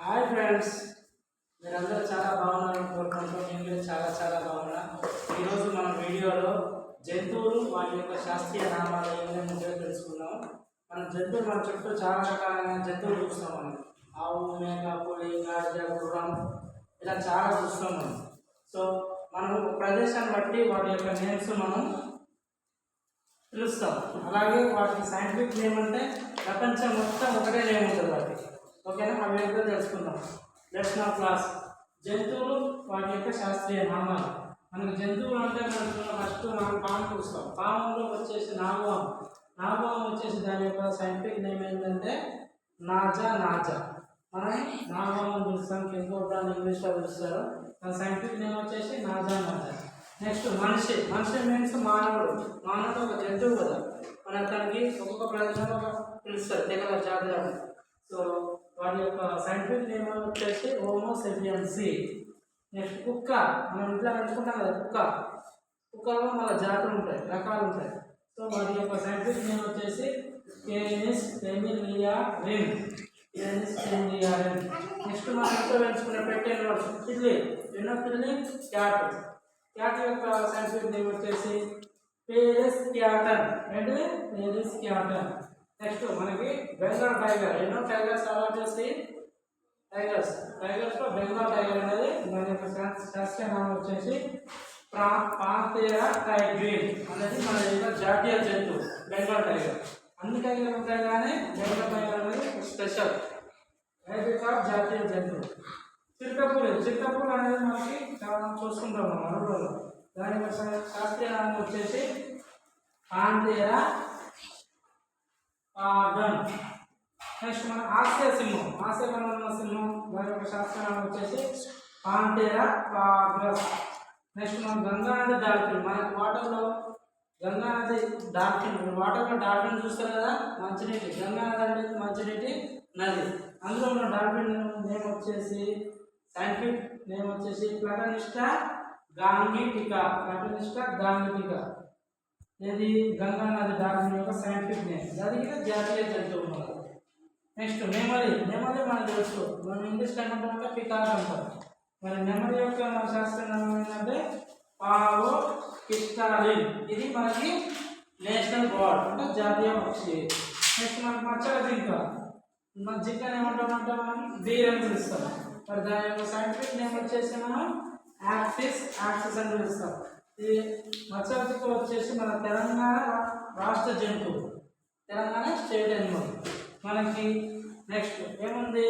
Hi friends, మీరందరూ చాలా బాగున్నారని కోరుకుంటూ నేను చాలా చాలా బాగున్నా. ఈరోజు మన వీడియోలో జంతువులు వాటి యొక్క శాస్త్రీయ నామాలు ఏమైనా తెలుసుకుందాం. మన చుట్టూ చాలా రకాలైన జంతువులు చూస్తాం. మనం ఆవు, మేక, పులి, గాడిద, గుర్రం ఇలా చాలా చూస్తాం మనం. సో మనం ఒక ప్రదేశాన్ని బట్టి వాటి యొక్క నేమ్స్ మనం పిలుస్తాం. అలాగే వాటికి సైంటిఫిక్ నేమ్ అంటే ప్రపంచం మొత్తం ఒకటే నేమ్ ఉంటుంది వాటికి. ఓకేనా? అవి ఏంటో తెలుసుకుందాం. Let's now class. జంతువులు వాటి యొక్క శాస్త్రీయ నామాలు. మనకు జంతువులు అంటే ఫస్ట్ మనం పాము చూస్తాం. పాములో వచ్చేసి నాగవాము వచ్చేసి దాని యొక్క సైంటిఫిక్ నేమ్ ఏంటంటే నాజా. మనం నాగవాము చూస్తాం, కింగ్ ఇంగ్లీష్లో పిలుస్తారు. దాని సైంటిఫిక్ నేమ్ వచ్చేసి నాజా. నెక్స్ట్ మనిషి మీన్స్ మానవుడు ఒక జంతువు కదా. మన అతనికి ఒక్కొక్క ప్రదేశంలో పిలుస్తారు తెగల జాతి. సో వాటి యొక్క సైంటిఫిక్ నేమ్ వచ్చేసి హోమో సేపియన్స్. నెక్స్ట్ కుక్క, మనం ఇంట్లో పెంచుకుంటాం కదా కుక్కలో మన జాతులు ఉంటాయి, రకాలు ఉంటాయి. సో వాటి యొక్క సైంటిఫిక్ నేమ్ వచ్చేసి కేనిస్ ఫెమిలియారిన్. నెక్స్ట్ మనం ఇంట్లో పెంచుకునే పెట్టే పిల్లి క్యాట్ యొక్క సైంటిఫిక్ నేమ్ వచ్చేసి పేరిస్ క్యాటన్. నెక్స్ట్ మనకి బెంగాల్ టైగర్. టైగర్స్ అలా వచ్చేసి టైగర్స్లో బెంగాల్ టైగర్ అనేది దాని యొక్క శాస్త్రీయ నామం వచ్చేసి పాంథెరా టైగ్రిన్ అనేది మన యొక్క జాతీయ జంతువు బెంగాల్ టైగర్. అన్ని టైగర్ ఉంటాయి కానీ బెంగాల్ టైగర్ అనేది స్పెషల్ జాతీయ జంతువు. చిరుతపులి అనేది మనకి చాలా చూసుకుంటాం మనం అడవులలో. దాని యొక్క శాస్త్రీయ నామం వచ్చేసి పాంథెరా పాగన్. నెక్స్ట్ మన ఆసియా సింహం దాని యొక్క శాస్త్రనామం వచ్చేసి పాంథెరా పాగ్రస్. నెక్స్ట్ మన గంగా నది డాల్ఫిన్. మనకు వాటర్లో గంగా నది డాల్ఫిన్, వాటర్లో డాల్ఫిన్ చూస్తారు కదా, మంచినీటి. గంగా నది అంటే మంచినీటి నది. అందులో మన డాల్ఫిన్ నేమ్ వచ్చేసి సైంటిఫిక్ నేమ్ వచ్చేసి ప్లటనిస్టా గాంగిటికా. ఇది గంగా నది డాల్ఫిన్ యొక్క సైంటిఫిక్ నేమ్. దానికి జాతీయ జంతువు మనకు. నెక్స్ట్ నెమలి మనకు తెలుసు. మనం ఇంగ్లీష్లో ఏమంటామంటే పికాక్ అంటాం. మరి నెమలి యొక్క శాస్త్రనామం ఏంటంటే పావో పిస్టాలిన్. ఇది మనకి నేషనల్ బర్డ్ అంటే జాతీయ పక్షి. నెక్స్ట్ మనకి మచ్చల జింక ఏమంటామంటే మనం డీర్ అని పిలుస్తాం. మరి దాని యొక్క సైంటిఫిక్ నేమ్ వచ్చేసి మనం యాక్సిస్ అని పిలుస్తాం. ఈ మచ్చల జింక వచ్చేసి మన తెలంగాణ రాష్ట్ర జంతువు, తెలంగాణ స్టేట్ అనిమల్. మనకి నెక్స్ట్ ఏముంది?